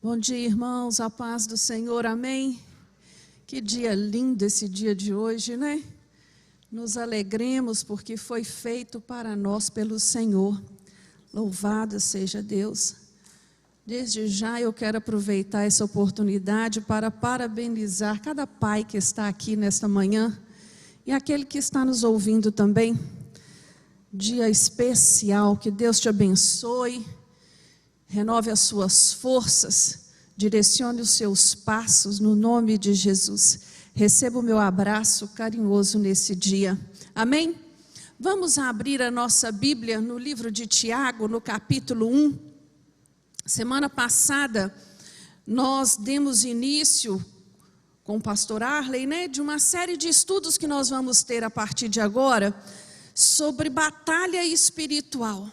Bom dia, irmãos, a paz do Senhor, amém? Que dia lindo esse dia de hoje, né? Nos alegremos porque foi feito para nós pelo Senhor. Louvado seja Deus. Desde já eu quero aproveitar essa oportunidade para parabenizar cada pai que está aqui nesta manhã e aquele que está nos ouvindo também. Dia especial, que Deus te abençoe. Renove as suas forças, direcione os seus passos no nome de Jesus. Receba o meu abraço carinhoso nesse dia. Amém? Vamos abrir a nossa Bíblia no livro de Tiago, no capítulo 1. Semana passada, nós demos início com o pastor Arley, né, de uma série de estudos que nós vamos ter a partir de agora, sobre batalha espiritual.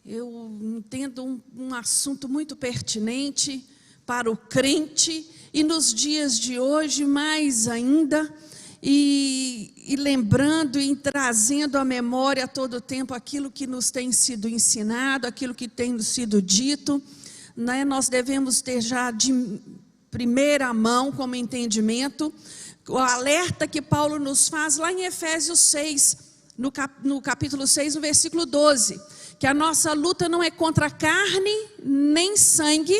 Eu entendo um assunto muito pertinente para o crente e nos dias de hoje mais ainda, e lembrando e trazendo à memória a todo tempo aquilo que nos tem sido ensinado, aquilo que tem nos sido dito, né? Nós devemos ter já de primeira mão como entendimento o alerta que Paulo nos faz lá em Efésios 6, no capítulo 6, no versículo 12, que a nossa luta não é contra carne nem sangue,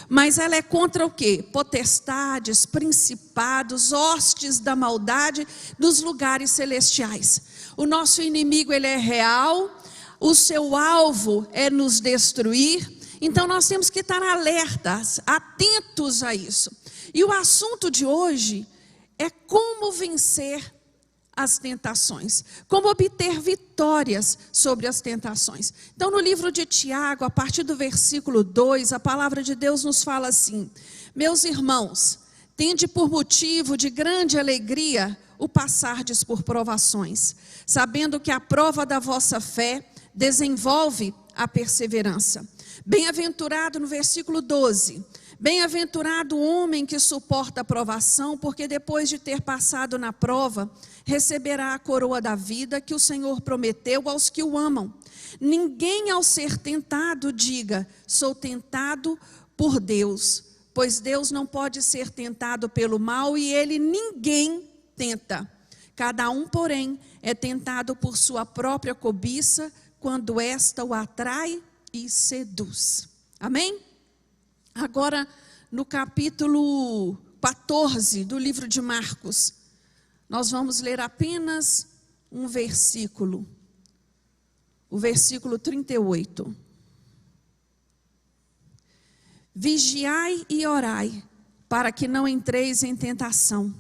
mas ela é contra o quê? Potestades, principados, hostes da maldade dos lugares celestiais. O nosso inimigo, ele é real, o seu alvo é nos destruir, então nós temos que estar alertas, atentos a isso. E o assunto de hoje é como vencer as tentações, como obter vitórias sobre as tentações. Então, no livro de Tiago, a partir do versículo 2, a palavra de Deus nos fala assim: meus irmãos, tende por motivo de grande alegria o passardes por provações, sabendo que a prova da vossa fé desenvolve a perseverança. Bem-aventurado, no versículo 12, bem-aventurado o homem que suporta a provação, porque depois de ter passado na prova, receberá a coroa da vida que o Senhor prometeu aos que o amam. Ninguém ao ser tentado diga, sou tentado por Deus, pois Deus não pode ser tentado pelo mal e ele ninguém tenta. Cada um, porém, é tentado por sua própria cobiça, quando esta o atrai e seduz. Amém? Agora, no capítulo 14 do livro de Marcos, nós vamos ler apenas um versículo, o versículo 38. Vigiai e orai, para que não entreis em tentação.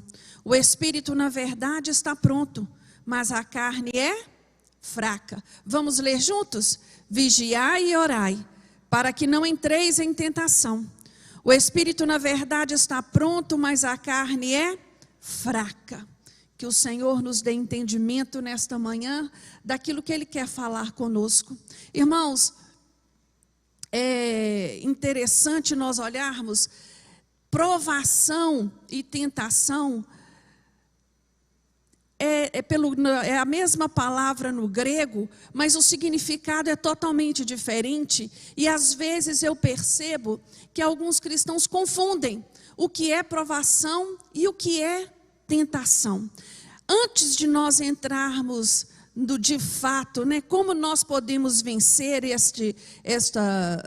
O espírito, na verdade, está pronto, mas a carne é fraca. Vamos ler juntos? Vigiai e orai, para que não entreis em tentação. O espírito, na verdade, está pronto, mas a carne é fraca. Que o Senhor nos dê entendimento nesta manhã daquilo que Ele quer falar conosco. Irmãos, é interessante nós olharmos, provação e tentação é a mesma palavra no grego, mas o significado é totalmente diferente. E às vezes eu percebo que alguns cristãos confundem o que é provação e o que é tentação. Antes de nós entrarmos de fato, né, como nós podemos vencer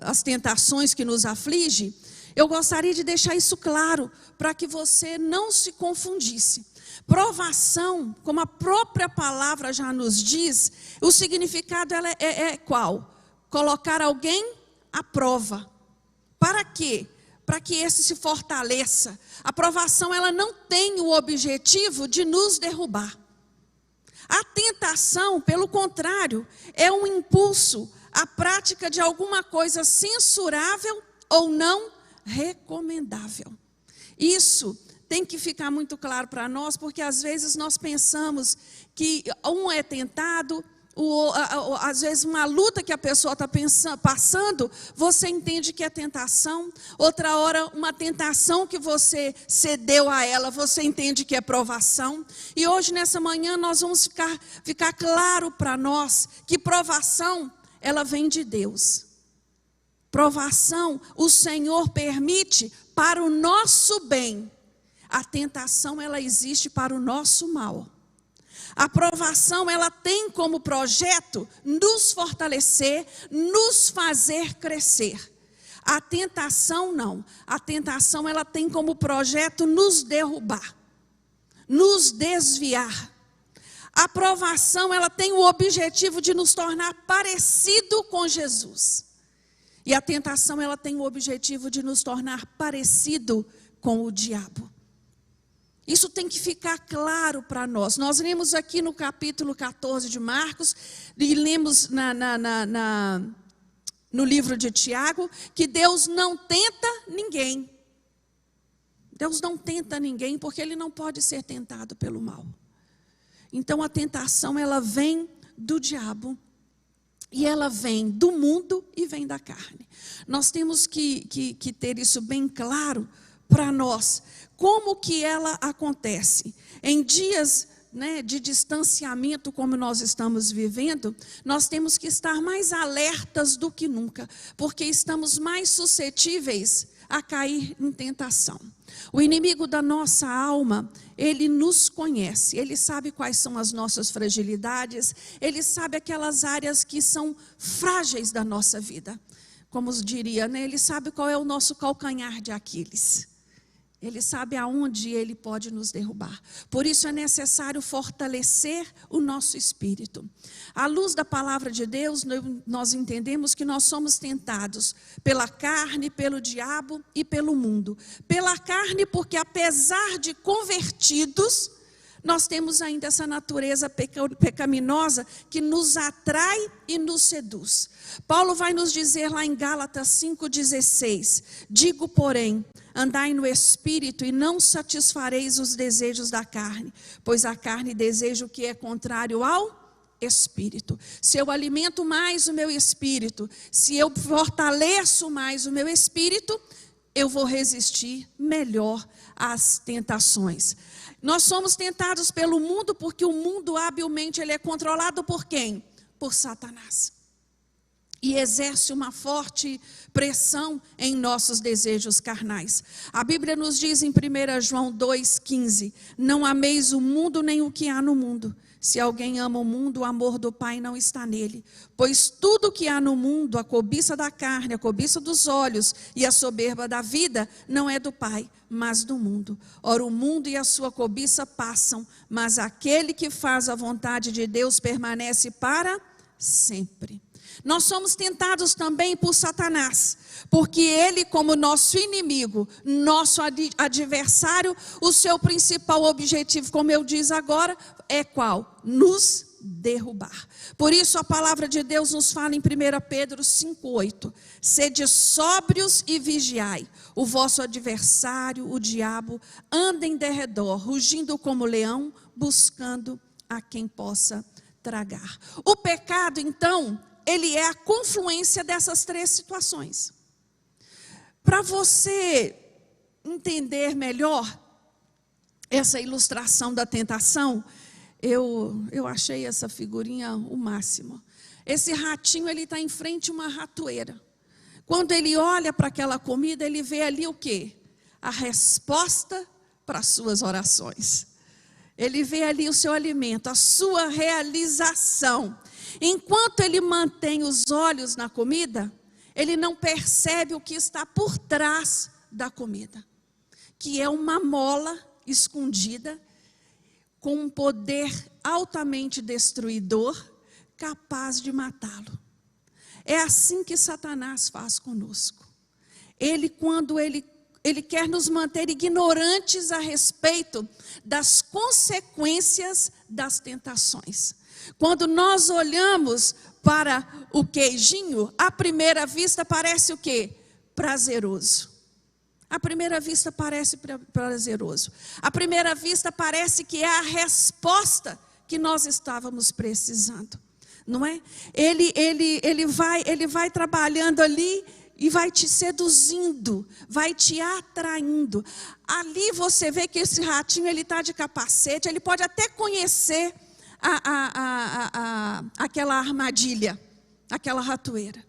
as tentações que nos afligem, eu gostaria de deixar isso claro, para que você não se confundisse. Provação, como a própria palavra já nos diz, o significado é qual? Colocar alguém à prova. Para quê? Para que esse se fortaleça. A provação, ela não tem o objetivo de nos derrubar. A tentação, pelo contrário, é um impulso à prática de alguma coisa censurável ou não recomendável. Isso tem que ficar muito claro para nós, porque às vezes nós pensamos que um é tentado, às vezes uma luta que a pessoa está passando, você entende que é tentação. Outra hora, uma tentação que você cedeu a ela, você entende que é provação. E hoje, nessa manhã, nós vamos ficar claro para nós que provação, ela vem de Deus. Provação o Senhor permite para o nosso bem. A tentação, ela existe para o nosso mal. A provação, ela tem como projeto nos fortalecer, nos fazer crescer. A tentação não. A tentação, ela tem como projeto nos derrubar, nos desviar. A provação, ela tem o objetivo de nos tornar parecido com Jesus. E a tentação, ela tem o objetivo de nos tornar parecido com o diabo. Isso tem que ficar claro para nós. Nós lemos aqui no capítulo 14 de Marcos, e lemos no livro de Tiago, que Deus não tenta ninguém. Deus não tenta ninguém porque Ele não pode ser tentado pelo mal. Então a tentação, ela vem do diabo. E ela vem do mundo e vem da carne. Nós temos que ter isso bem claro para nós. Como que ela acontece? Em dias, né, de distanciamento como nós estamos vivendo, nós temos que estar mais alertas do que nunca, porque estamos mais suscetíveis a cair em tentação. O inimigo da nossa alma, ele nos conhece, ele sabe quais são as nossas fragilidades, ele sabe aquelas áreas que são frágeis da nossa vida. Como diria, né, ele sabe qual é o nosso calcanhar de Aquiles. Ele sabe aonde ele pode nos derrubar. Por isso é necessário fortalecer o nosso espírito. À luz da palavra de Deus, nós entendemos que nós somos tentados pela carne, pelo diabo e pelo mundo. Pela carne, porque apesar de convertidos, nós temos ainda essa natureza pecaminosa que nos atrai e nos seduz. Paulo vai nos dizer lá em Gálatas 5,16: digo, porém, andai no Espírito e não satisfareis os desejos da carne, pois a carne deseja o que é contrário ao Espírito. Se eu alimento mais o meu espírito, se eu fortaleço mais o meu espírito, eu vou resistir melhor às tentações. Nós somos tentados pelo mundo porque o mundo habilmente ele é controlado por quem? Por Satanás. E exerce uma forte pressão em nossos desejos carnais. A Bíblia nos diz em 1 João 2,15: não ameis o mundo nem o que há no mundo. Se alguém ama o mundo, o amor do Pai não está nele. Pois tudo que há no mundo, a cobiça da carne, a cobiça dos olhos e a soberba da vida, não é do Pai, mas do mundo. Ora, o mundo e a sua cobiça passam, mas aquele que faz a vontade de Deus permanece para sempre. Nós somos tentados também por Satanás, porque ele, como nosso inimigo, nosso adversário, o seu principal objetivo, como eu disse agora, é qual? Nos derrubar. Por isso a palavra de Deus nos fala em 1 Pedro 5,8: sede sóbrios e vigiai, o vosso adversário, o diabo, anda em derredor, rugindo como leão, buscando a quem possa tragar. O pecado, então, ele é a confluência dessas três situações. Para você entender melhor essa ilustração da tentação, eu achei essa figurinha o máximo. Esse ratinho, ele está em frente a uma ratoeira. Quando ele olha para aquela comida, ele vê ali o quê? A resposta para as suas orações. Ele vê ali o seu alimento, a sua realização. Enquanto ele mantém os olhos na comida, ele não percebe o que está por trás da comida, que é uma mola escondida, com um poder altamente destruidor, capaz de matá-lo. É assim que Satanás faz conosco. Quando ele quer nos manter ignorantes a respeito das consequências das tentações. Quando nós olhamos para o queijinho, à primeira vista parece o quê? Prazeroso. À primeira vista parece prazeroso. À primeira vista parece que é a resposta que nós estávamos precisando. Não é? Ele vai trabalhando ali e vai te seduzindo, vai te atraindo. Ali você vê que esse ratinho, ele está de capacete, ele pode até conhecer aquela armadilha, aquela ratoeira.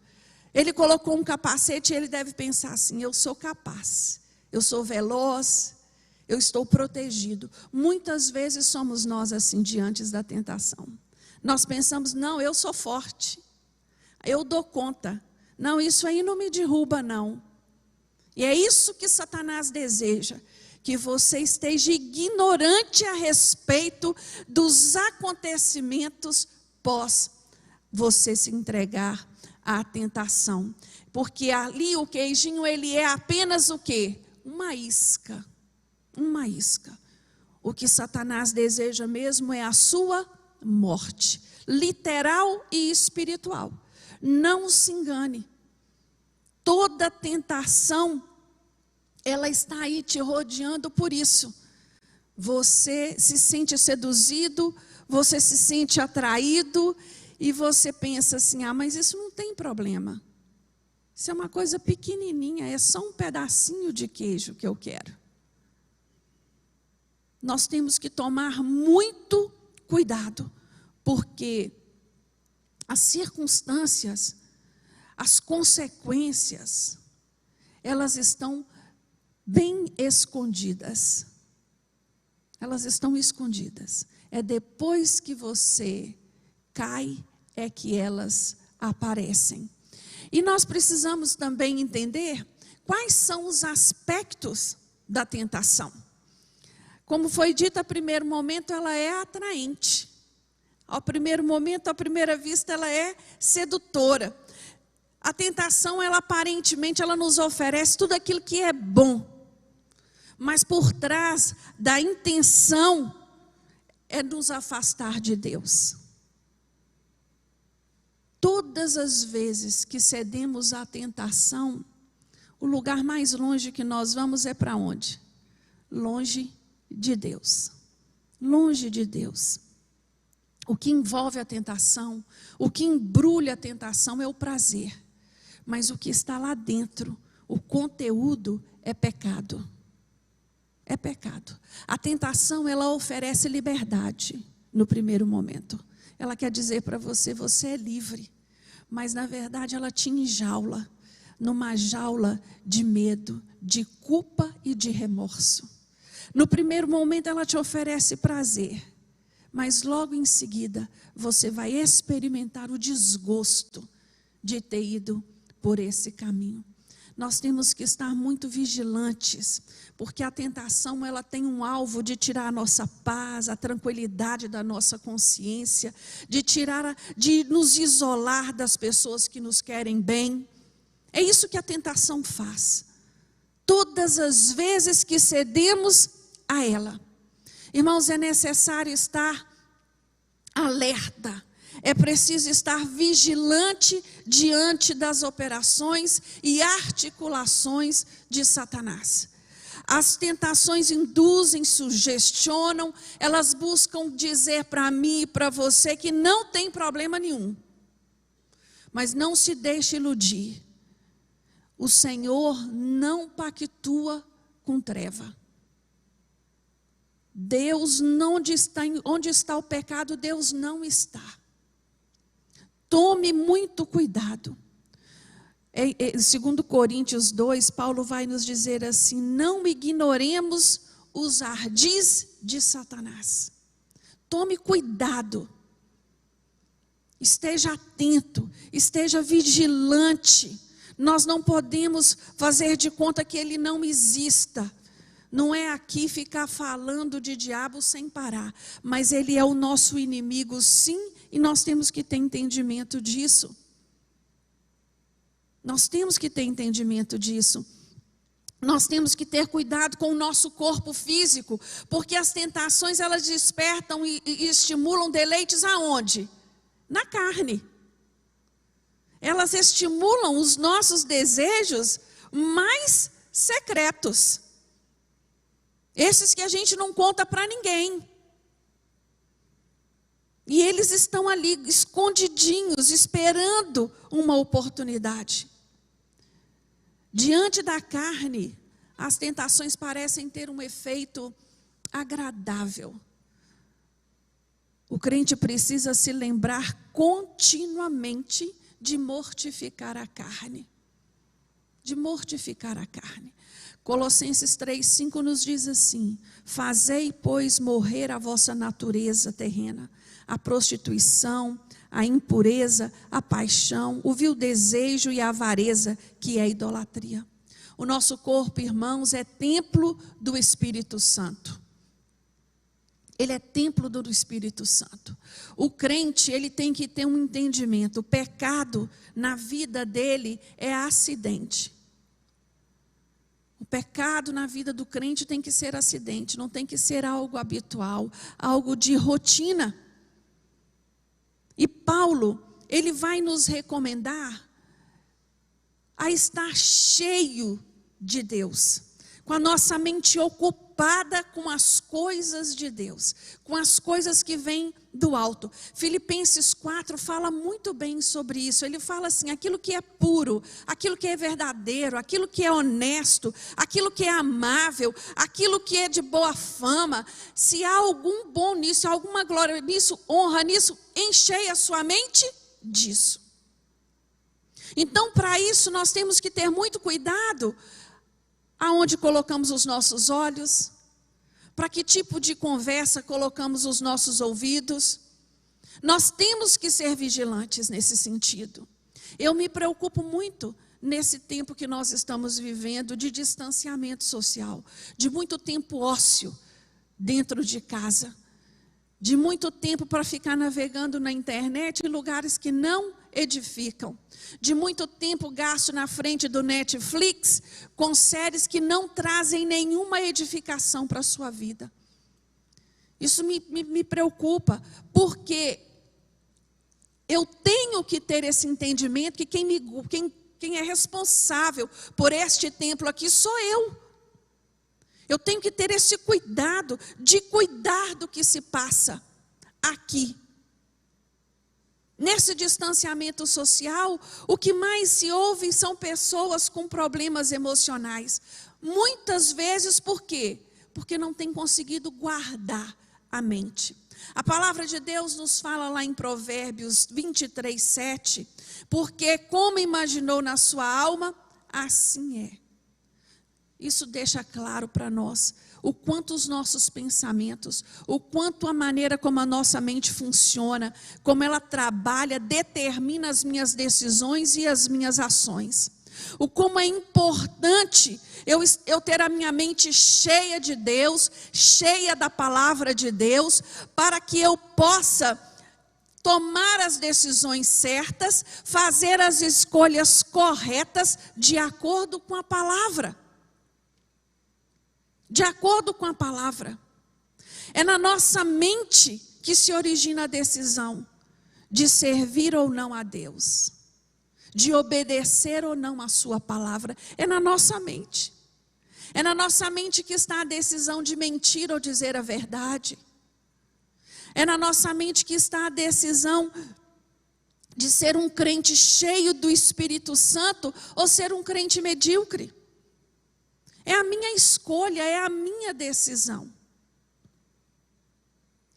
Ele colocou um capacete e ele deve pensar assim: eu sou capaz, eu sou veloz, eu estou protegido. Muitas vezes somos nós assim diante da tentação. Nós pensamos: não, eu sou forte, eu dou conta. Não, isso aí não me derruba não. E é isso que Satanás deseja, que você esteja ignorante a respeito dos acontecimentos pós você se entregar à tentação. Porque ali o queijinho, ele é apenas o quê? Uma isca. Uma isca. O que Satanás deseja mesmo é a sua morte, literal e espiritual. Não se engane. Toda tentação, ela está aí te rodeando por isso. Você se sente seduzido, você se sente atraído e você pensa assim: ah, mas isso não tem problema. Isso é uma coisa pequenininha, é só um pedacinho de queijo que eu quero. Nós temos que tomar muito cuidado, porque as circunstâncias, as consequências, elas estão bem escondidas. Elas estão escondidas. É depois que você cai, é que elas aparecem. E nós precisamos também entender quais são os aspectos da tentação. Como foi dito, a primeiro momento ela é atraente. Ao primeiro momento, à primeira vista, ela é sedutora. A tentação, ela aparentemente, ela nos oferece tudo aquilo que é bom. Mas por trás da intenção é nos afastar de Deus. Todas as vezes que cedemos à tentação, o lugar mais longe que nós vamos é para onde? Longe de Deus. Longe de Deus. O que envolve a tentação, o que embrulha a tentação é o prazer. Mas o que está lá dentro, o conteúdo, é pecado. É pecado. A tentação, ela oferece liberdade no primeiro momento. Ela quer dizer para você, você é livre. Mas na verdade ela te enjaula, numa jaula de medo, de culpa e de remorso. No primeiro momento ela te oferece prazer. Mas logo em seguida você vai experimentar o desgosto de ter ido por esse caminho. Nós temos que estar muito vigilantes, porque a tentação, ela tem um alvo de tirar a nossa paz, a tranquilidade da nossa consciência, de nos isolar das pessoas que nos querem bem. É isso que a tentação faz. Todas as vezes que cedemos a ela. Irmãos, é necessário estar alerta. É preciso estar vigilante diante das operações e articulações de Satanás. As tentações induzem, sugestionam, elas buscam dizer para mim e para você que não tem problema nenhum. Mas não se deixe iludir. O Senhor não pactua com treva. Deus não está, onde está o pecado, Deus não está. Tome muito cuidado. Segundo Coríntios 2, Paulo vai nos dizer assim: não ignoremos os ardis de Satanás. Tome cuidado. Esteja atento, esteja vigilante. Nós não podemos fazer de conta que ele não exista. Não é aqui ficar falando de diabo sem parar, mas ele é o nosso inimigo, sim, e nós temos que ter entendimento disso. Nós temos que ter entendimento disso. Nós temos que ter cuidado com o nosso corpo físico, porque as tentações, elas despertam e estimulam deleites aonde? Na carne. Elas estimulam os nossos desejos mais secretos. Esses que a gente não conta para ninguém. E eles estão ali escondidinhos, esperando uma oportunidade. Diante da carne, as tentações parecem ter um efeito agradável. O crente precisa se lembrar continuamente de mortificar a carne. De mortificar a carne. Colossenses 3:5 nos diz assim: fazei, pois, morrer a vossa natureza terrena, a prostituição, a impureza, a paixão, o vil desejo e a avareza, que é a idolatria. O nosso corpo, irmãos, é templo do Espírito Santo. Ele é templo do Espírito Santo. O crente, ele tem que ter um entendimento. O pecado na vida dele é acidente. O pecado na vida do crente tem que ser acidente, não tem que ser algo habitual, algo de rotina. E Paulo, ele vai nos recomendar a estar cheio de Deus, com a nossa mente ocupada com as coisas de Deus, com as coisas que vêm do alto. Filipenses 4 fala muito bem sobre isso. Ele fala assim: aquilo que é puro, aquilo que é verdadeiro, aquilo que é honesto, aquilo que é amável, aquilo que é de boa fama, se há algum bom nisso, alguma glória nisso, honra nisso, enchei a sua mente disso. Então, para isso, nós temos que ter muito cuidado aonde colocamos os nossos olhos, para que tipo de conversa colocamos os nossos ouvidos. Nós temos que ser vigilantes nesse sentido. Eu me preocupo muito nesse tempo que nós estamos vivendo de distanciamento social, de muito tempo ócio dentro de casa, de muito tempo para ficar navegando na internet em lugares que não edificam, de muito tempo gasto na frente do Netflix com séries que não trazem nenhuma edificação para a sua vida. Isso me preocupa, porque eu tenho que ter esse entendimento que quem é responsável por este templo aqui sou eu. Eu tenho que ter esse cuidado de cuidar do que se passa aqui. Nesse distanciamento social, o que mais se ouve são pessoas com problemas emocionais. Muitas vezes, por quê? Porque não têm conseguido guardar a mente. A palavra de Deus nos fala lá em Provérbios 23:7, porque como imaginou na sua alma, assim é. Isso deixa claro para nós o quanto os nossos pensamentos, o quanto a maneira como a nossa mente funciona, como ela trabalha, determina as minhas decisões e as minhas ações. O como é importante eu ter a minha mente cheia de Deus, cheia da palavra de Deus, para que eu possa tomar as decisões certas, fazer as escolhas corretas de acordo com a palavra. De acordo com a palavra. É na nossa mente que se origina a decisão de servir ou não a Deus, de obedecer ou não a sua palavra. É na nossa mente. É na nossa mente que está a decisão de mentir ou dizer a verdade. É na nossa mente que está a decisão de ser um crente cheio do Espírito Santo ou ser um crente medíocre. É a minha escolha, é a minha decisão.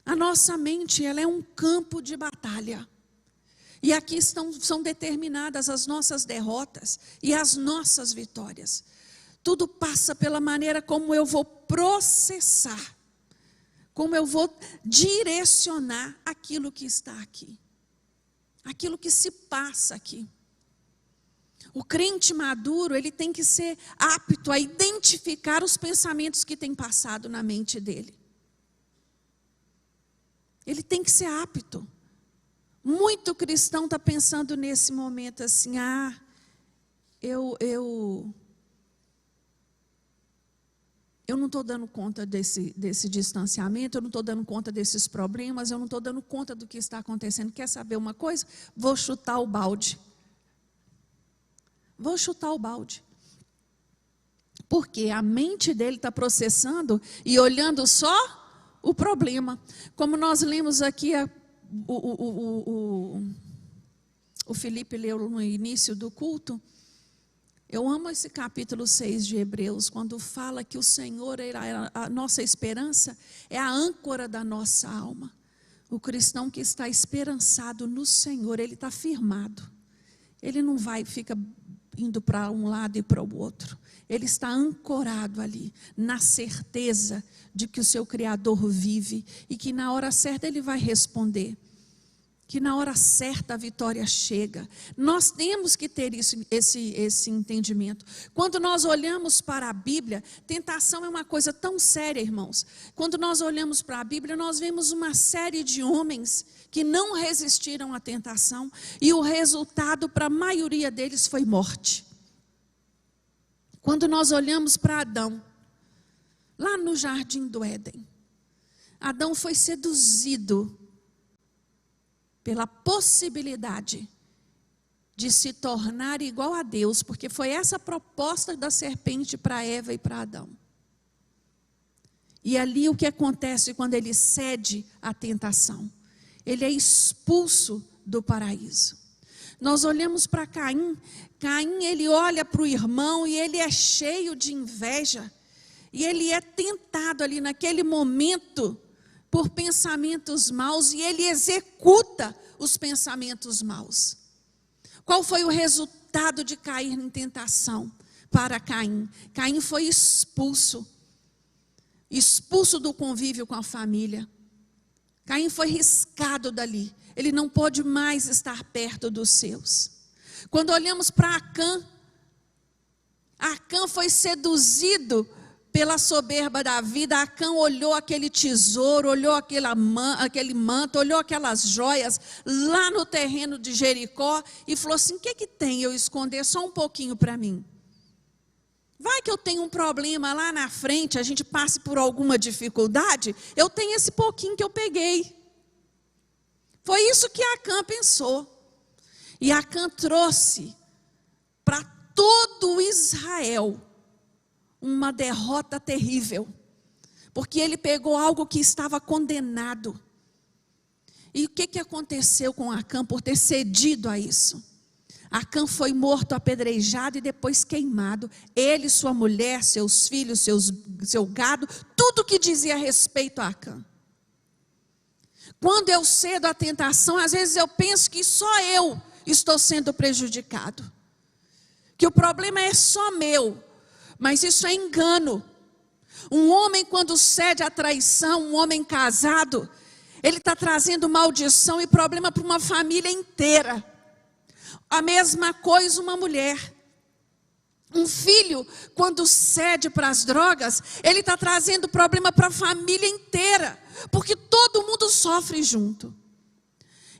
A nossa mente, ela é um campo de batalha. E aqui são determinadas as nossas derrotas e as nossas vitórias. Tudo passa pela maneira como eu vou processar, como eu vou direcionar aquilo que está aqui. Aquilo que se passa aqui. O crente maduro, ele tem que ser apto a identificar os pensamentos que têm passado na mente dele. Ele tem que ser apto. Muito cristão está pensando nesse momento assim: eu não estou dando conta desse distanciamento, eu não estou dando conta desses problemas, eu não estou dando conta do que está acontecendo. Quer saber uma coisa? Vou chutar o balde. Vou chutar o balde. Porque a mente dele está processando e olhando só o problema. Como nós lemos aqui, o Felipe leu no início do culto. Eu amo esse capítulo 6 de Hebreus, quando fala que o Senhor, a nossa esperança, é a âncora da nossa alma. O cristão que está esperançado no Senhor, ele está firmado. ele não fica indo para um lado e para o outro. Ele está ancorado ali, na certeza de que o seu Criador vive e que na hora certa ele vai responder. Que na hora certa a vitória chega. Nós temos que ter esse entendimento. Quando nós olhamos para a Bíblia, tentação é uma coisa tão séria, irmãos. Quando nós olhamos para a Bíblia, nós vemos uma série de homens que não resistiram à tentação e o resultado para a maioria deles foi morte. Quando nós olhamos para Adão, lá no jardim do Éden, Adão foi seduzido pela possibilidade de se tornar igual a Deus, porque foi essa a proposta da serpente para Eva e para Adão. E ali o que acontece quando ele cede à tentação? Ele é expulso do paraíso. Nós olhamos para Caim, ele olha para o irmão e ele é cheio de inveja, e ele é tentado ali naquele momento por pensamentos maus, e ele executa os pensamentos maus. Qual foi o resultado de cair em tentação para Caim? Caim foi expulso do convívio com a família. Caim foi riscado dali, ele não pôde mais estar perto dos seus. Quando olhamos para Acã foi seduzido pela soberba da vida. Acã olhou aquele tesouro, olhou aquele manto, olhou aquelas joias lá no terreno de Jericó e falou assim: o que tem eu esconder só um pouquinho para mim? Vai que eu tenho um problema lá na frente, a gente passe por alguma dificuldade, eu tenho esse pouquinho que eu peguei. Foi isso que Acã pensou. E Acã trouxe para todo Israel uma derrota terrível, porque ele pegou algo que estava condenado. E o que aconteceu com Acã por ter cedido a isso? Acã foi morto, apedrejado e depois queimado. Ele, sua mulher, seus filhos, seu gado, tudo que dizia respeito a Acã. Quando eu cedo à tentação, às vezes eu penso que só eu estou sendo prejudicado, que o problema é só meu. Mas isso é engano. Um homem, quando cede à traição, um homem casado, ele está trazendo maldição e problema para uma família inteira. A mesma coisa uma mulher. Um filho, quando cede para as drogas, ele está trazendo problema para a família inteira, porque todo mundo sofre junto.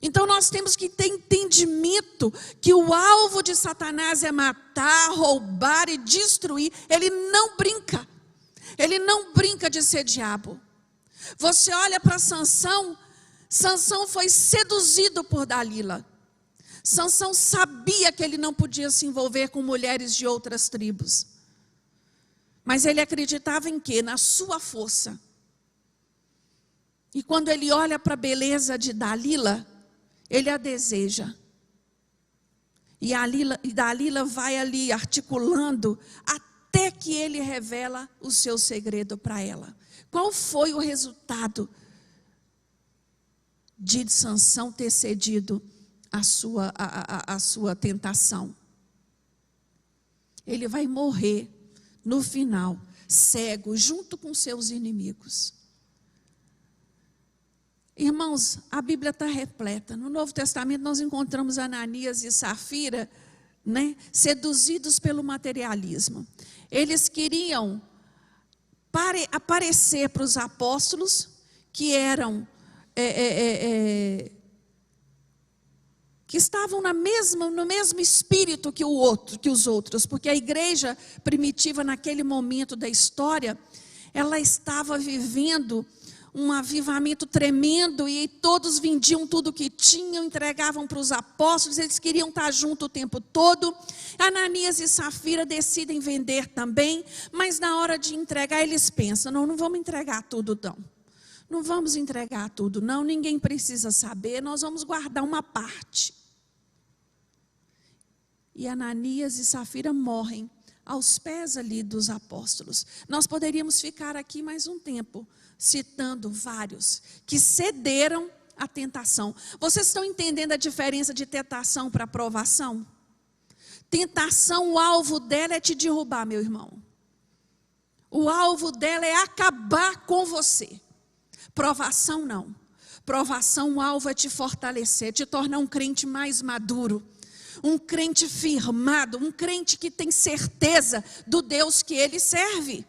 Então nós temos que ter entendimento que o alvo de Satanás é matar, roubar e destruir. Ele não brinca de ser diabo. Você olha para Sansão foi seduzido por Dalila. Sansão sabia que ele não podia se envolver com mulheres de outras tribos. Mas ele acreditava em quê? Na sua força. E quando ele olha para a beleza de Dalila, ele a deseja. E Dalila vai ali articulando até que ele revela o seu segredo para ela. Qual foi o resultado de Sansão ter cedido a sua tentação? Ele vai morrer no final, cego, junto com seus inimigos. Irmãos, a Bíblia está repleta. No Novo Testamento nós encontramos Ananias e Safira, seduzidos pelo materialismo. Eles queriam aparecer para os apóstolos, que eram que estavam no mesmo espírito que os outros, porque a igreja primitiva naquele momento da história, ela estava vivendo um avivamento tremendo, e todos vendiam tudo que tinham, entregavam para os apóstolos, eles queriam estar junto o tempo todo. Ananias e Safira decidem vender também, mas na hora de entregar eles pensam: não vamos entregar tudo não vamos entregar tudo não, ninguém precisa saber, nós vamos guardar uma parte. E Ananias e Safira morrem aos pés ali dos apóstolos. Nós poderíamos ficar aqui mais um tempo citando vários que cederam à tentação. Vocês estão entendendo a diferença de tentação para provação? Tentação, o alvo dela é te derrubar, meu irmão. O alvo dela é acabar com você. Provação não. Provação, o alvo é te fortalecer, te tornar um crente mais maduro. Um crente firmado, um crente que tem certeza do Deus que ele serve.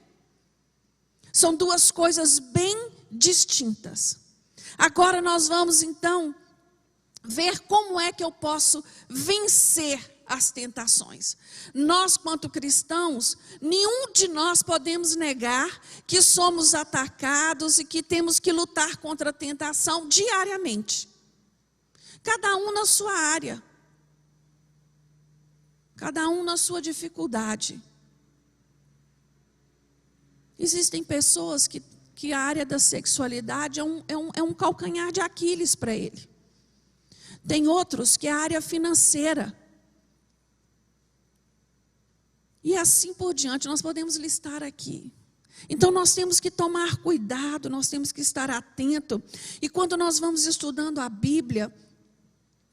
São duas coisas bem distintas. Agora nós vamos então ver como é que eu posso vencer as tentações. Nós, quanto cristãos, nenhum de nós podemos negar que somos atacados e que temos que lutar contra a tentação diariamente. Cada um na sua área. Cada um na sua dificuldade. Existem pessoas que a área da sexualidade é um calcanhar de Aquiles para ele. Tem outros que é a área financeira. E assim por diante, nós podemos listar aqui. Então nós temos que tomar cuidado, nós temos que estar atento. E quando nós vamos estudando a Bíblia,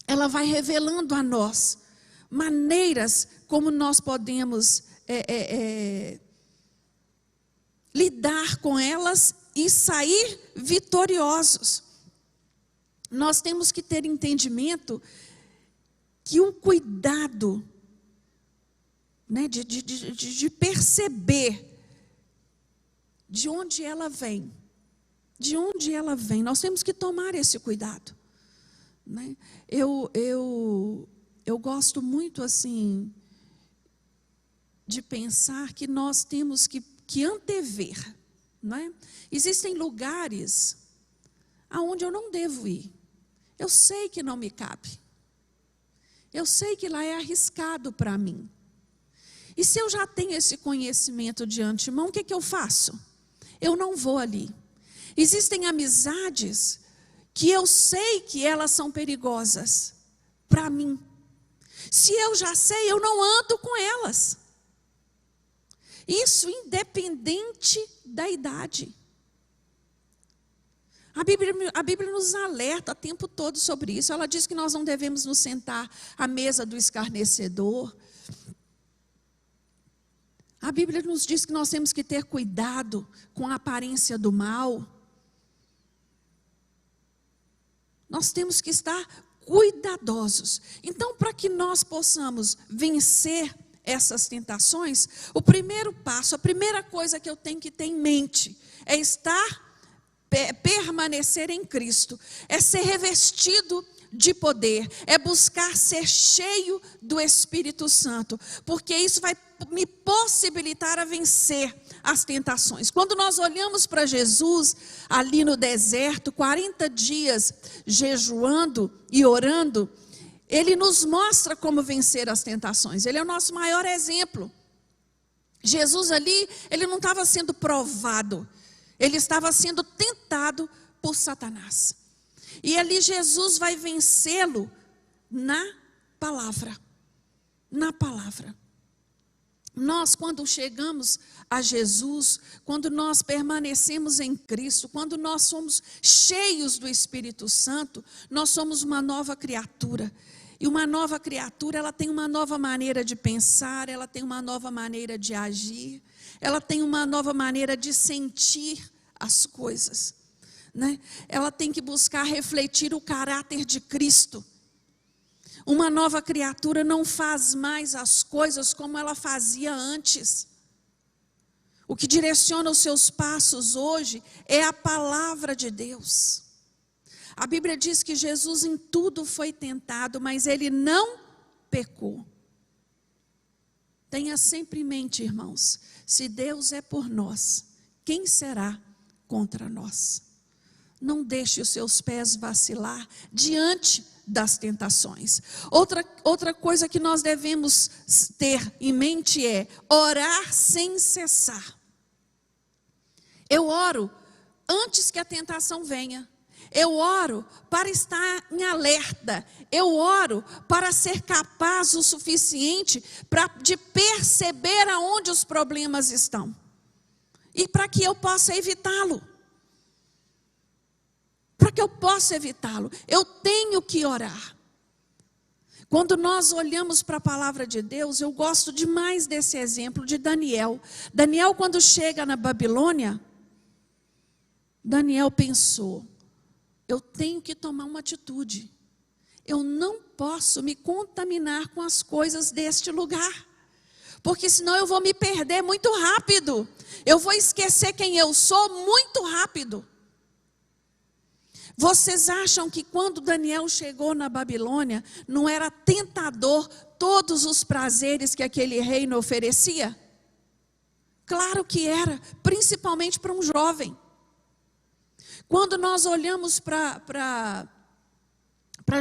ela vai revelando a nós maneiras como nós podemos lidar com elas e sair vitoriosos. Nós temos que ter entendimento que um cuidado, né, de perceber de onde ela vem. De onde ela vem. Nós temos que tomar esse cuidado. Né? Eu gosto muito assim de pensar que nós temos que antever. Não é? Existem lugares aonde eu não devo ir. Eu sei que não me cabe. Eu sei que lá é arriscado para mim. E se eu já tenho esse conhecimento de antemão, o que eu faço? Eu não vou ali. Existem amizades que eu sei que elas são perigosas para mim. Se eu já sei, eu não ando com elas. Isso independente da idade. A Bíblia nos alerta o tempo todo sobre isso. Ela diz que nós não devemos nos sentar à mesa do escarnecedor. A Bíblia nos diz que nós temos que ter cuidado com a aparência do mal. Nós temos que estar cuidadosos. Então, para que nós possamos vencer essas tentações, o primeiro passo, a primeira coisa que eu tenho que ter em mente é permanecer em Cristo, é ser revestido de poder, é buscar ser cheio do Espírito Santo, porque isso vai me possibilitar a vencer as tentações. Quando nós olhamos para Jesus ali no deserto, 40 dias jejuando e orando, ele nos mostra como vencer as tentações. Ele é o nosso maior exemplo. Jesus ali, ele não estava sendo provado, ele estava sendo tentado por Satanás. E ali Jesus vai vencê-lo na palavra. Na palavra. Nós, quando chegamos a Jesus, quando nós permanecemos em Cristo, quando nós somos cheios do Espírito Santo, nós somos uma nova criatura. E uma nova criatura, ela tem uma nova maneira de pensar, ela tem uma nova maneira de agir, ela tem uma nova maneira de sentir as coisas. Né? Ela tem que buscar refletir o caráter de Cristo. Uma nova criatura não faz mais as coisas como ela fazia antes. O que direciona os seus passos hoje é a palavra de Deus. A Bíblia diz que Jesus em tudo foi tentado, mas ele não pecou. Tenha sempre em mente, irmãos, se Deus é por nós, quem será contra nós? Não deixe os seus pés vacilar diante das tentações. Outra coisa que nós devemos ter em mente é orar sem cessar. Eu oro antes que a tentação venha. Eu oro para estar em alerta. Eu oro para ser capaz o suficiente de perceber aonde os problemas estão. E para que eu possa evitá-lo. Para que eu possa evitá-lo, eu tenho que orar. Quando nós olhamos para a palavra de Deus, eu gosto demais desse exemplo de Daniel. Daniel, quando chega na Babilônia, Daniel pensou: eu tenho que tomar uma atitude. Eu não posso me contaminar com as coisas deste lugar, porque senão eu vou me perder muito rápido. Eu vou esquecer quem eu sou muito rápido. Vocês acham que quando Daniel chegou na Babilônia, não era tentador todos os prazeres que aquele reino oferecia? Claro que era, principalmente para um jovem. Quando nós olhamos para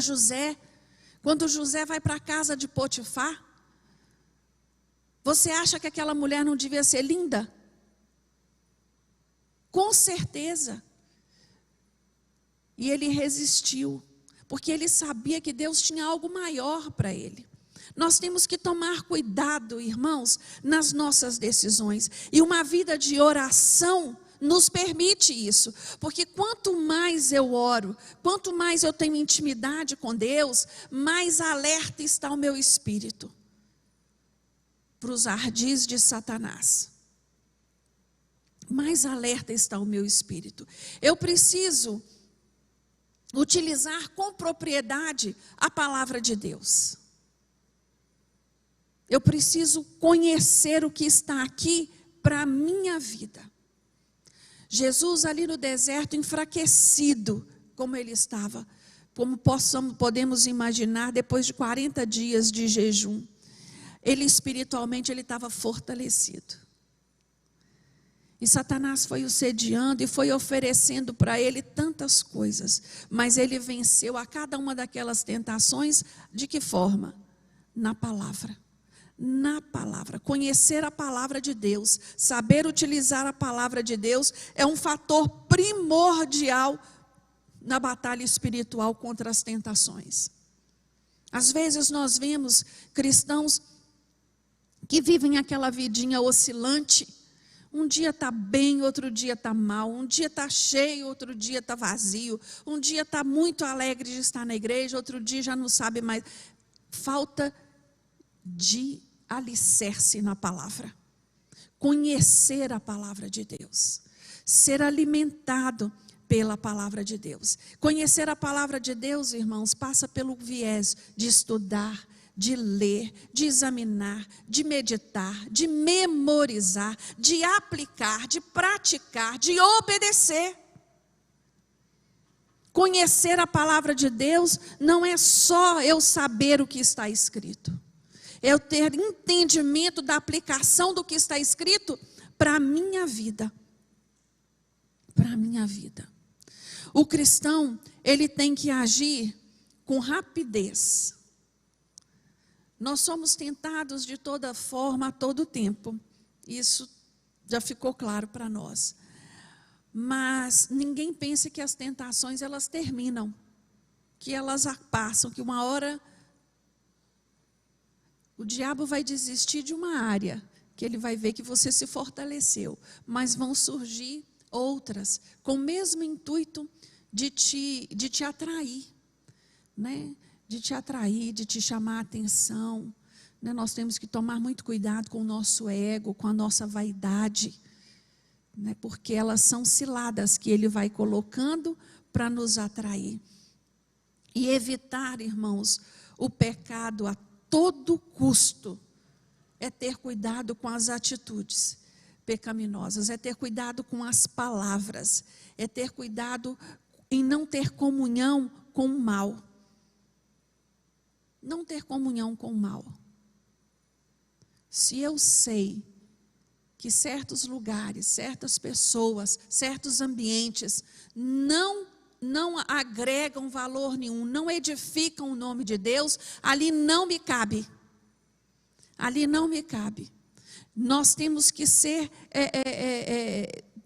José, quando José vai para a casa de Potifar, você acha que aquela mulher não devia ser linda? Com certeza. E ele resistiu, porque ele sabia que Deus tinha algo maior para ele. Nós temos que tomar cuidado, irmãos, nas nossas decisões. E uma vida de oração nos permite isso. Porque quanto mais eu oro, quanto mais eu tenho intimidade com Deus, mais alerta está o meu espírito para os ardis de Satanás. Mais alerta está o meu espírito. Eu preciso utilizar com propriedade a palavra de Deus. Eu preciso conhecer o que está aqui para a minha vida. Jesus ali no deserto, enfraquecido, como ele estava, como podemos imaginar, depois de 40 dias de jejum, ele espiritualmente ele estava fortalecido. E Satanás foi o sediando e foi oferecendo para ele tantas coisas. Mas ele venceu a cada uma daquelas tentações, de que forma? Na palavra. Na palavra. Conhecer a palavra de Deus, saber utilizar a palavra de Deus, é um fator primordial na batalha espiritual contra as tentações. Às vezes nós vemos cristãos que vivem aquela vidinha oscilante. Um dia está bem, outro dia está mal. Um dia está cheio, outro dia está vazio. Um dia está muito alegre de estar na igreja, outro dia já não sabe mais. Falta de alicerce na palavra. Conhecer a palavra de Deus. Ser alimentado pela palavra de Deus. Conhecer a palavra de Deus, irmãos, passa pelo viés de estudar, de ler, de examinar, de meditar, de memorizar, de aplicar, de praticar, de obedecer. Conhecer a palavra de Deus não é só eu saber o que está escrito. É eu ter entendimento da aplicação do que está escrito para a minha vida. Para a minha vida. O cristão, ele tem que agir com rapidez. Nós somos tentados de toda forma, a todo tempo. Isso já ficou claro para nós. Mas ninguém pense que as tentações elas terminam, que elas passam, que uma hora o diabo vai desistir de uma área, que ele vai ver que você se fortaleceu, mas vão surgir outras com o mesmo intuito de te atrair, né? De te atrair, de te chamar a atenção, né? Nós temos que tomar muito cuidado com o nosso ego, com a nossa vaidade, né? Porque elas são ciladas que ele vai colocando para nos atrair. E evitar, irmãos, o pecado a todo custo é ter cuidado com as atitudes pecaminosas, é ter cuidado com as palavras, é ter cuidado em não ter comunhão com o mal. Não ter comunhão com o mal. Se eu sei que certos lugares, certas pessoas, certos ambientes não agregam valor nenhum, não edificam o nome de Deus, ali não me cabe. Ali não me cabe. Nós temos que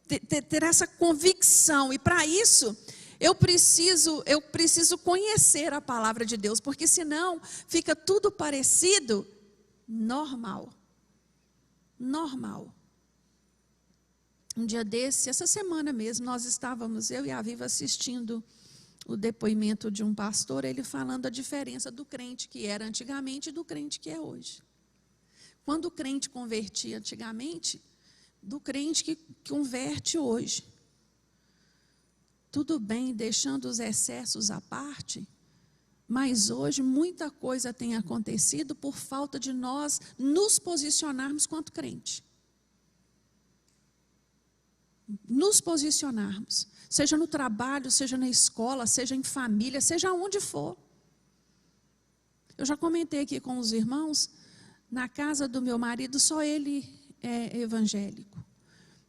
ter essa convicção, e para isso eu preciso conhecer a palavra de Deus, porque senão fica tudo parecido normal. Normal. Um dia desse, essa semana mesmo, nós estávamos, eu e a Viva, assistindo o depoimento de um pastor, ele falando a diferença do crente que era antigamente e do crente que é hoje. Quando o crente convertia antigamente, do crente que converte hoje. Tudo bem, deixando os excessos à parte, mas hoje muita coisa tem acontecido por falta de nós nos posicionarmos quanto crente. Nos posicionarmos, seja no trabalho, seja na escola, seja em família, seja onde for. Eu já comentei aqui com os irmãos, na casa do meu marido, só ele é evangélico.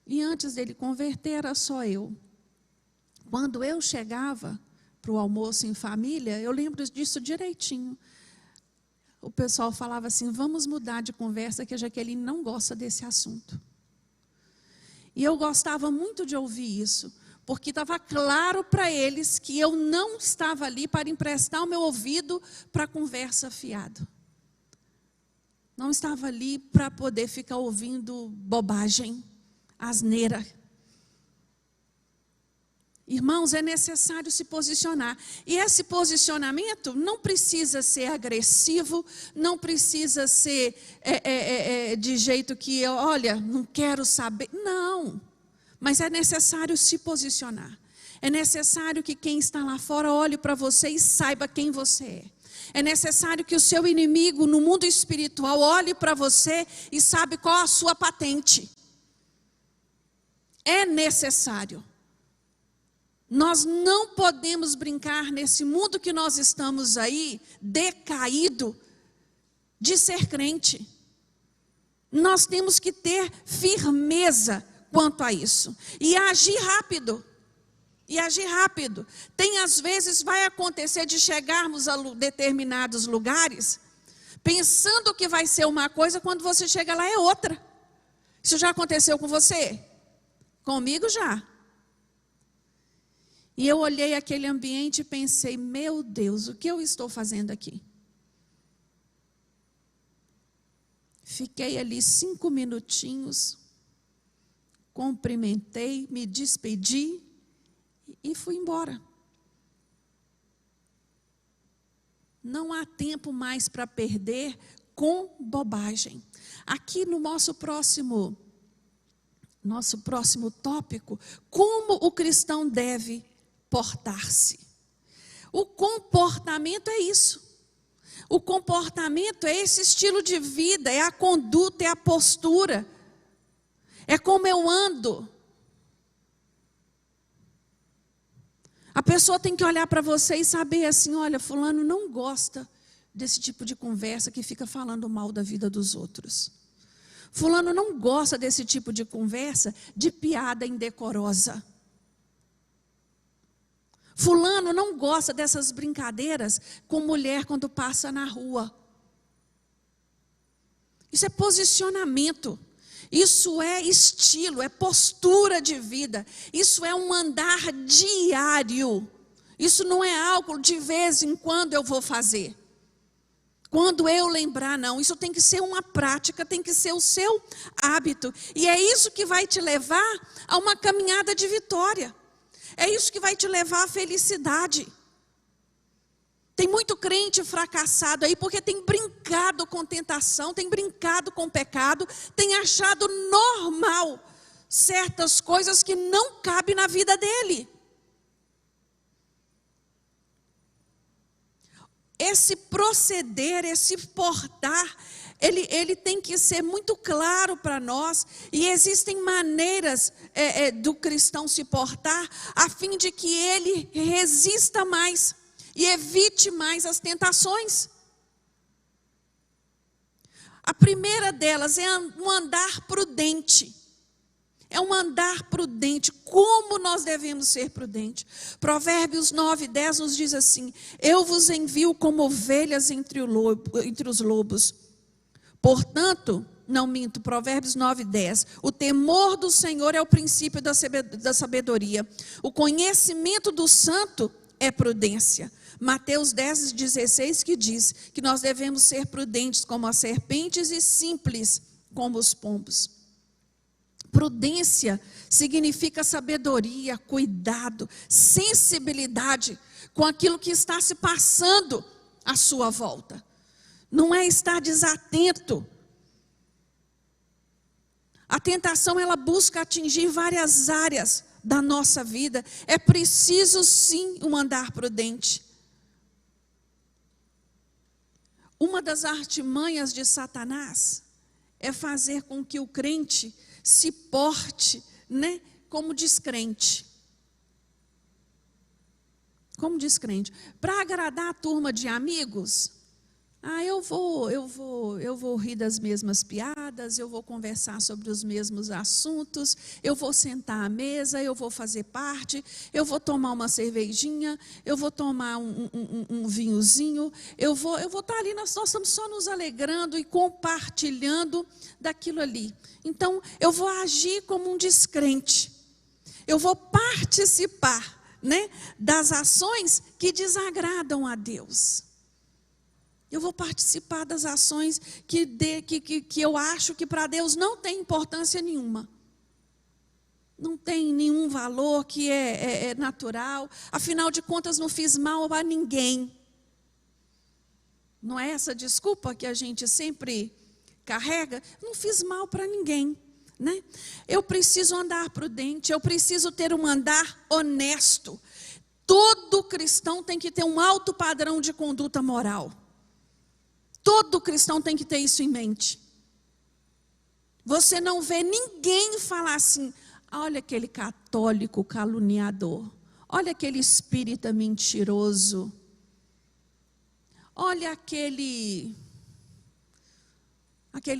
E antes dele converter, era só eu. Quando eu chegava para o almoço em família, eu lembro disso direitinho. O pessoal falava assim, vamos mudar de conversa, que a Jaqueline não gosta desse assunto. E eu gostava muito de ouvir isso, porque estava claro para eles que eu não estava ali para emprestar o meu ouvido para conversa fiada. Não estava ali para poder ficar ouvindo bobagem, asneira. Irmãos, é necessário se posicionar. E esse posicionamento não precisa ser agressivo, não precisa ser de jeito que, olha, não quero saber. Não, mas é necessário se posicionar. É necessário que quem está lá fora olhe para você e saiba quem você é. É necessário que o seu inimigo no mundo espiritual olhe para você e sabe qual a sua patente. É necessário. Nós não podemos brincar nesse mundo que nós estamos aí, decaído, de ser crente. Nós temos que ter firmeza quanto a isso. E agir rápido. E agir rápido. Tem às vezes, vai acontecer de chegarmos a determinados lugares, pensando que vai ser uma coisa, quando você chega lá é outra. Isso já aconteceu com você? Comigo já. E eu olhei aquele ambiente e pensei, meu Deus, o que eu estou fazendo aqui? Fiquei ali 5 minutinhos, cumprimentei, me despedi e fui embora. Não há tempo mais para perder com bobagem. Aqui no nosso próximo tópico, como o cristão deve portar-se. O comportamento é isso. O comportamento é esse estilo de vida, é a conduta, é a postura. É como eu ando. A pessoa tem que olhar para você e saber assim, olha, fulano não gosta desse tipo de conversa que fica falando mal da vida dos outros. Fulano não gosta desse tipo de conversa de piada indecorosa. Fulano não gosta dessas brincadeiras com mulher quando passa na rua. Isso é posicionamento. Isso é estilo, é postura de vida. Isso é um andar diário. Isso não é algo de vez em quando eu vou fazer. Quando eu lembrar, não. Isso tem que ser uma prática, tem que ser o seu hábito. E é isso que vai te levar a uma caminhada de vitória. É isso que vai te levar à felicidade. Tem muito crente fracassado aí porque tem brincado com tentação, tem brincado com pecado, tem achado normal certas coisas que não cabem na vida dele. Esse proceder, esse portar, ele tem que ser muito claro para nós. E existem maneiras do cristão se portar a fim de que ele resista mais e evite mais as tentações. A primeira delas é um andar prudente. É um andar prudente. Como nós devemos ser prudentes? Provérbios 9:10 nos diz assim: eu vos envio como ovelhas entre os lobos. Portanto, não minto, Provérbios 9:10. O temor do Senhor é o princípio da sabedoria. O conhecimento do santo é prudência. Mateus 10:16 que diz que nós devemos ser prudentes como as serpentes e simples como os pombos. Prudência significa sabedoria, cuidado, sensibilidade com aquilo que está se passando à sua volta. Não é estar desatento. A tentação, ela busca atingir várias áreas da nossa vida. É preciso sim um andar prudente. Uma das artimanhas de Satanás é fazer com que o crente se porte, né, como descrente. Como descrente. Para agradar a turma de amigos, eu vou rir das mesmas piadas, eu vou conversar sobre os mesmos assuntos, eu vou sentar à mesa, eu vou fazer parte, eu vou tomar uma cervejinha, eu vou tomar um vinhozinho, eu vou estar ali, nós estamos só nos alegrando e compartilhando daquilo ali. Então, eu vou agir como um descrente, eu vou participar, né, das ações que desagradam a Deus. Eu vou participar das ações que eu acho que para Deus não tem importância nenhuma. Não tem nenhum valor, que é natural. Afinal de contas, não fiz mal a ninguém. Não é essa desculpa que a gente sempre carrega? Não fiz mal para ninguém, né? Eu preciso andar prudente, eu preciso ter um andar honesto. Todo cristão tem que ter um alto padrão de conduta moral. Todo cristão tem que ter isso em mente. Você não vê ninguém falar assim: olha aquele católico caluniador, olha aquele espírita mentiroso, olha aquele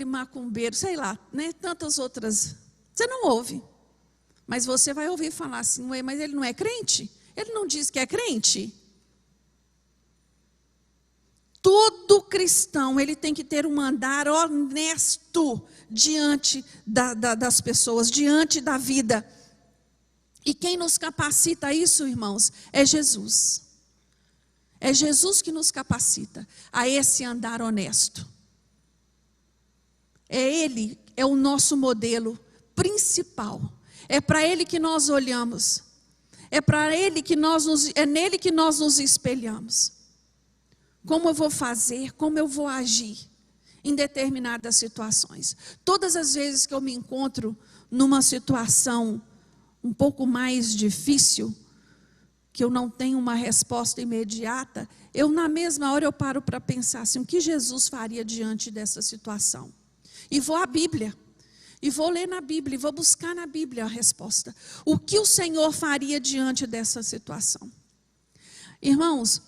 macumbeiro, sei lá, né? Tantas outras. Você não ouve, mas você vai ouvir falar assim: ué, mas ele não é crente? Ele não diz que é crente? Todo cristão, ele tem que ter um andar honesto diante das pessoas, diante da vida. E quem nos capacita a isso, irmãos, é Jesus. É Jesus que nos capacita a esse andar honesto. Ele é o nosso modelo principal. É para Ele que nós olhamos. É para Ele que é nele que nós nos espelhamos. Como eu vou fazer, como eu vou agir em determinadas situações. Todas as vezes que eu me encontro numa situação um pouco mais difícil, que eu não tenho uma resposta imediata, na mesma hora eu paro para pensar assim: o que Jesus faria diante dessa situação? E vou à Bíblia, e vou ler na Bíblia, e vou buscar na Bíblia a resposta. O que o Senhor faria diante dessa situação? Irmãos,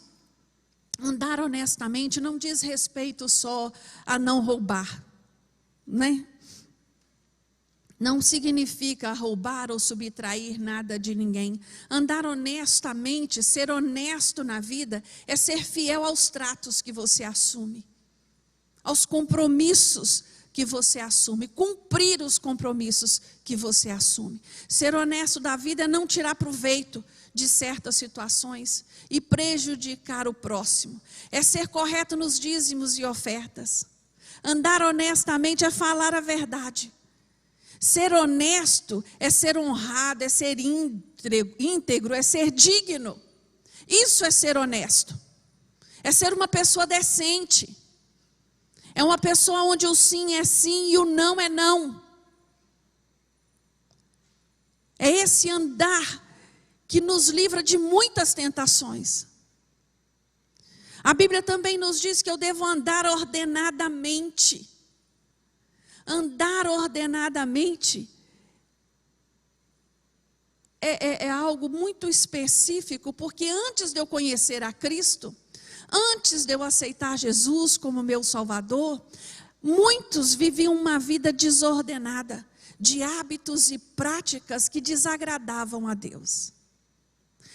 andar honestamente não diz respeito só a não roubar, né? Não significa roubar ou subtrair nada de ninguém. Andar honestamente, ser honesto na vida, é ser fiel aos tratos que você assume, aos compromissos que você assume, cumprir os compromissos que você assume. Ser honesto da vida é não tirar proveito de certas situações e prejudicar o próximo. É ser correto nos dízimos e ofertas. Andar honestamente é falar a verdade. Ser honesto é ser honrado, é ser íntegro, é ser digno. Isso é ser honesto. É ser uma pessoa decente. É uma pessoa onde o sim é sim e o não é não. É esse andar que nos livra de muitas tentações. A Bíblia também nos diz que eu devo andar ordenadamente. Andar ordenadamente é algo muito específico, porque antes de eu conhecer a Cristo, antes de eu aceitar Jesus como meu Salvador, muitos viviam uma vida desordenada, de hábitos e práticas que desagradavam a Deus.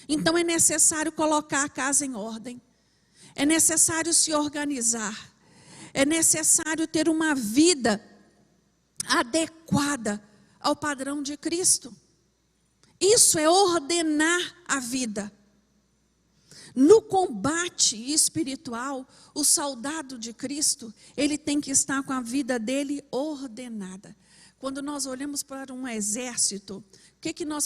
Então é necessário colocar a casa em ordem, é necessário se organizar, é necessário ter uma vida adequada ao padrão de Cristo. Isso é ordenar a vida. No combate espiritual, o soldado de Cristo, ele tem que estar com a vida dele ordenada. quando nós olhamos para um exército,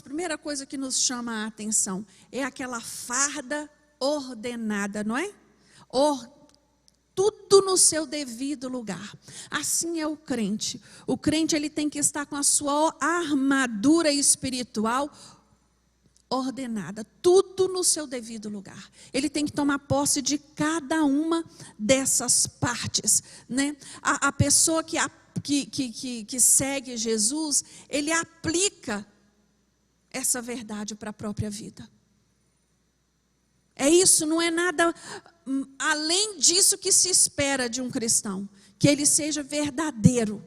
primeira coisa que nos chama a atenção é aquela farda ordenada, não é? Tudo no seu devido lugar. Assim é o crente. O crente, ele tem que estar com a sua armadura espiritual ordenada, tudo no seu devido lugar. Ele tem que tomar posse de cada uma dessas partes, né? A pessoa que segue Jesus, ele aplica essa verdade para a própria vida. É isso, não é nada além disso que se espera de um cristão, que ele seja verdadeiro,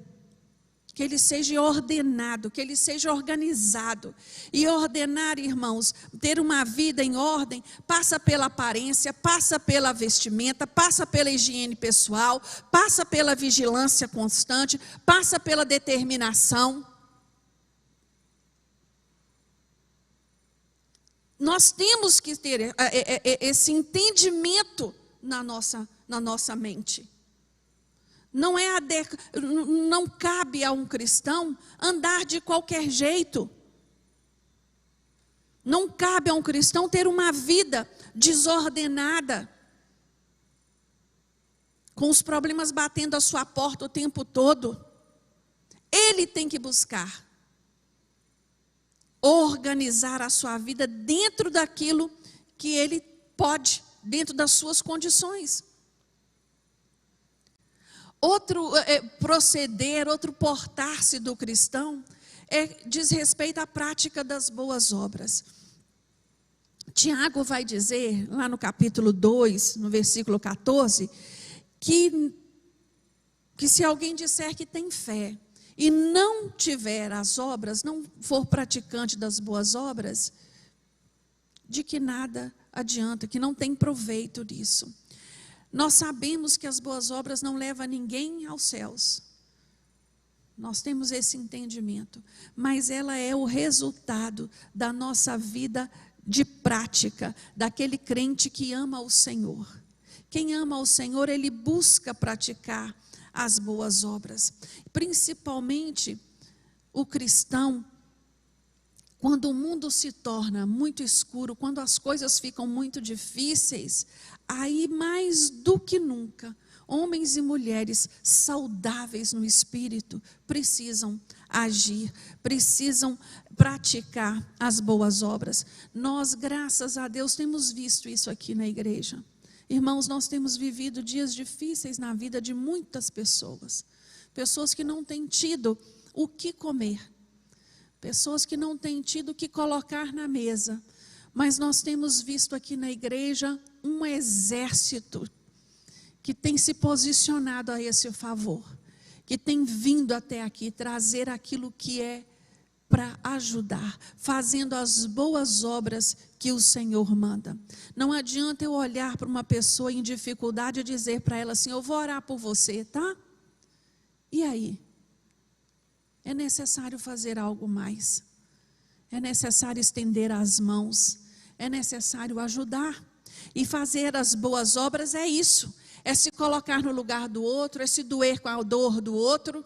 que ele seja ordenado, que ele seja organizado. E ordenar, irmãos, ter uma vida em ordem, passa pela aparência, passa pela vestimenta, passa pela higiene pessoal, passa pela vigilância constante, passa pela determinação. Nós temos que ter esse entendimento na nossa mente. Não cabe a um cristão andar de qualquer jeito. Não cabe a um cristão ter uma vida desordenada, com os problemas batendo a sua porta o tempo todo. Ele tem que buscar organizar a sua vida dentro daquilo que ele pode, dentro das suas condições. Outro proceder, outro portar-se do cristão diz respeito à prática das boas obras. Tiago vai dizer, lá no capítulo 2, no versículo 14, que se alguém disser que tem fé e não tiver as obras, não for praticante das boas obras, de que nada adianta, que não tem proveito disso. Nós sabemos que as boas obras não levam ninguém aos céus. Nós temos esse entendimento. Mas ela é o resultado da nossa vida de prática, daquele crente que ama o Senhor. Quem ama o Senhor, ele busca praticar as boas obras. Principalmente o cristão, quando o mundo se torna muito escuro, quando as coisas ficam muito difíceis, aí mais do que nunca, homens e mulheres saudáveis no espírito precisam agir, precisam praticar as boas obras. Nós, graças a Deus, temos visto isso aqui na igreja. Irmãos, nós temos vivido dias difíceis na vida de muitas pessoas. Pessoas que não têm tido o que comer. Pessoas que não têm tido o que colocar na mesa. Mas nós temos visto aqui na igreja um exército que tem se posicionado a esse favor, que tem vindo até aqui trazer aquilo que é para ajudar, fazendo as boas obras que o Senhor manda. Não adianta eu olhar para uma pessoa em dificuldade e dizer para ela assim: eu vou orar por você, tá? E aí? É necessário fazer algo mais. É necessário estender as mãos. É necessário ajudar. E fazer as boas obras é isso. É se colocar no lugar do outro, é se doer com a dor do outro.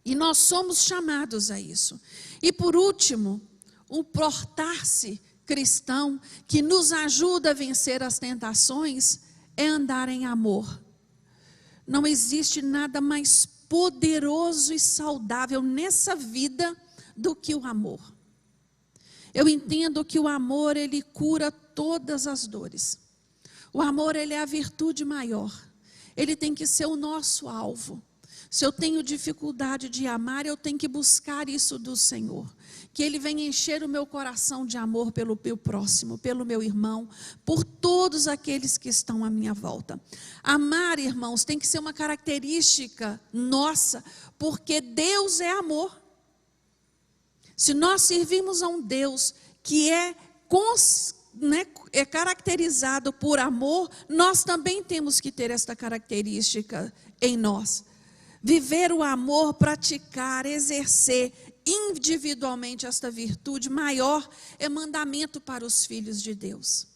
E nós somos chamados a isso. E por último, o portar-se cristão que nos ajuda a vencer as tentações é andar em amor. Não existe nada mais poderoso e saudável nessa vida do que o amor. Eu entendo que o amor, ele cura todas as dores. O amor, ele é a virtude maior. Ele tem que ser o nosso alvo. Se eu tenho dificuldade de amar, eu tenho que buscar isso do Senhor. Que Ele venha encher o meu coração de amor pelo meu próximo, pelo meu irmão, por todos aqueles que estão à minha volta. Amar, irmãos, tem que ser uma característica nossa, porque Deus é amor. Se nós servimos a um Deus que é caracterizado por amor, nós também temos que ter esta característica em nós. Viver o amor, praticar, exercer individualmente esta virtude maior é mandamento para os filhos de Deus.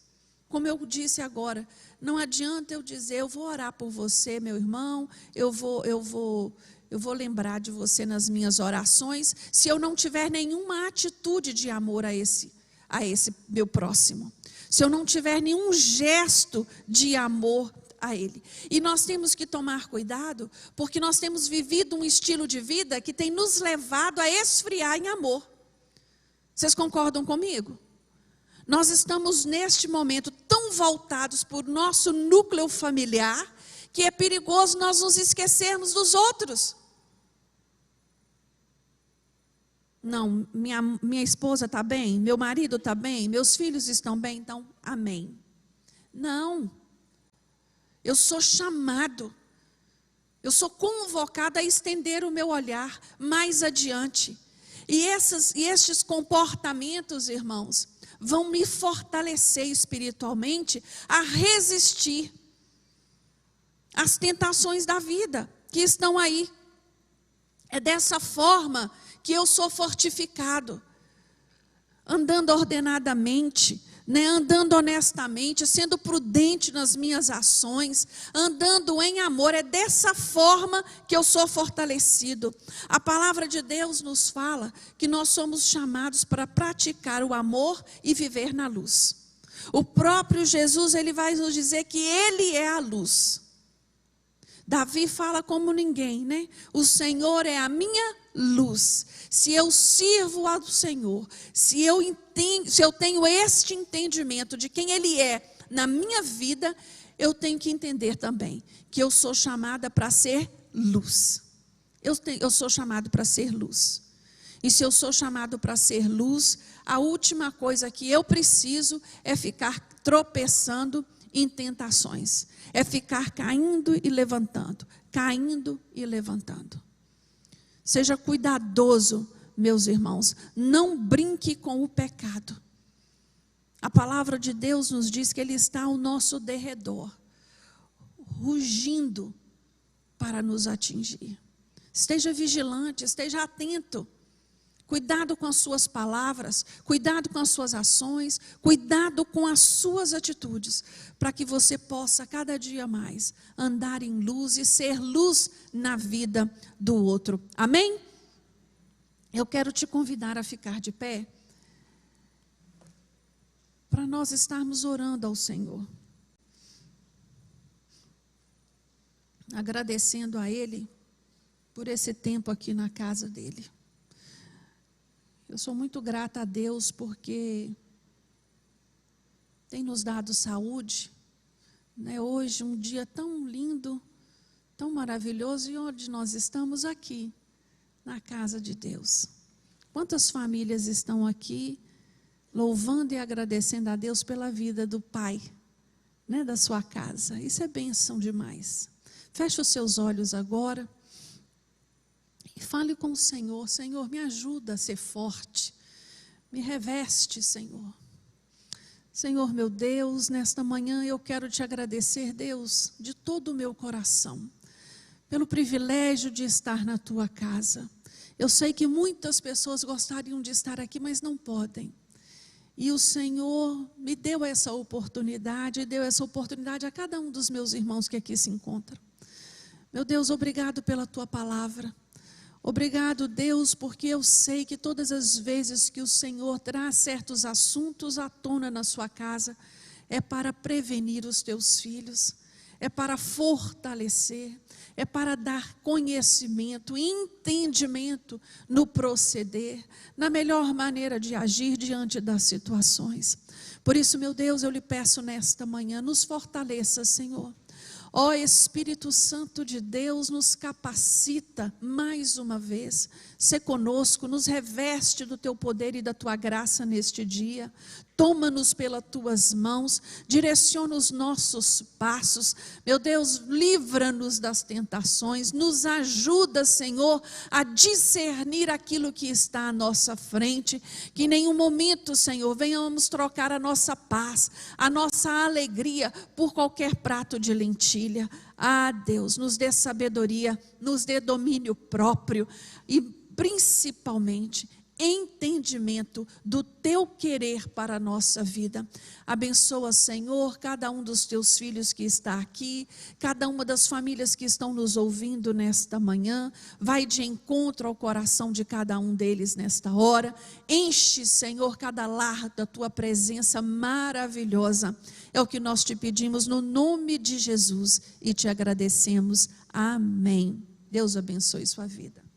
Como eu disse agora, não adianta eu dizer: eu vou orar por você, meu irmão, eu vou eu vou lembrar de você nas minhas orações, se eu não tiver nenhuma atitude de amor a esse meu próximo. Se eu não tiver nenhum gesto de amor a ele. E nós temos que tomar cuidado, porque nós temos vivido um estilo de vida que tem nos levado a esfriar em amor. Vocês concordam comigo? Nós estamos neste momento tão voltados por nosso núcleo familiar, que é perigoso nós nos esquecermos dos outros. Não, minha esposa está bem, meu marido está bem, meus filhos estão bem, então amém. Não, eu sou chamado, eu sou convocado a estender o meu olhar mais adiante. E estes comportamentos, irmãos, vão me fortalecer espiritualmente a resistir às tentações da vida que estão aí. É dessa forma que eu sou fortificado, andando ordenadamente, andando honestamente, sendo prudente nas minhas ações, andando em amor. É dessa forma que eu sou fortalecido. A palavra de Deus nos fala que nós somos chamados para praticar o amor e viver na luz. O próprio Jesus, ele vai nos dizer que ele é a luz. Davi fala como ninguém, né? O Senhor é a minha luz. Se eu sirvo ao Senhor, se eu tenho este entendimento de quem Ele é na minha vida, eu tenho que entender também que eu sou chamada para ser luz. Eu sou chamado para ser luz. E se eu sou chamado para ser luz, a última coisa que eu preciso é ficar tropeçando em tentações. É ficar caindo e levantando, caindo e levantando. Seja cuidadoso, meus irmãos, não brinque com o pecado. A palavra de Deus nos diz que ele está ao nosso derredor, rugindo para nos atingir. Esteja vigilante, esteja atento. Cuidado com as suas palavras, cuidado com as suas ações, cuidado com as suas atitudes, para que você possa cada dia mais andar em luz e ser luz na vida do outro. Amém? Eu quero te convidar a ficar de pé, para nós estarmos orando ao Senhor, agradecendo a Ele por esse tempo aqui na casa dEle. Eu sou muito grata a Deus porque tem nos dado saúde, né? Hoje um dia tão lindo, tão maravilhoso, e onde nós estamos aqui, na casa de Deus. Quantas famílias estão aqui louvando e agradecendo a Deus pela vida do pai, né, da sua casa. Isso é bênção demais. Feche os seus olhos agora. E fale com o Senhor. Senhor, me ajuda a ser forte. Me reveste, Senhor. Senhor, meu Deus, nesta manhã eu quero te agradecer, Deus, de todo o meu coração, pelo privilégio de estar na tua casa. Eu sei que muitas pessoas gostariam de estar aqui, mas não podem. E o Senhor me deu essa oportunidade, e deu essa oportunidade a cada um dos meus irmãos que aqui se encontram. Meu Deus, obrigado pela tua palavra. Obrigado, Deus, porque eu sei que todas as vezes que o Senhor traz certos assuntos à tona na sua casa, é para prevenir os teus filhos, é para fortalecer, é para dar conhecimento, entendimento no proceder, na melhor maneira de agir diante das situações. Por isso, meu Deus, eu lhe peço nesta manhã, nos fortaleça, Senhor. Ó Espírito Santo de Deus, nos capacita mais uma vez, sê conosco, nos reveste do teu poder e da tua graça neste dia, toma-nos pelas tuas mãos, direciona os nossos passos, meu Deus, livra-nos das tentações, nos ajuda, Senhor, a discernir aquilo que está à nossa frente, que em nenhum momento, Senhor, venhamos trocar a nossa paz, a nossa alegria por qualquer prato de lentilha. Ah, Deus, nos dê sabedoria, nos dê domínio próprio e principalmente entendimento do teu querer para a nossa vida. Abençoa, Senhor, cada um dos teus filhos que está aqui, cada uma das famílias que estão nos ouvindo nesta manhã. Vai de encontro ao coração de cada um deles nesta hora. Enche, Senhor, cada lar da tua presença maravilhosa. É o que nós te pedimos no nome de Jesus e te agradecemos. Amém. Deus abençoe sua vida.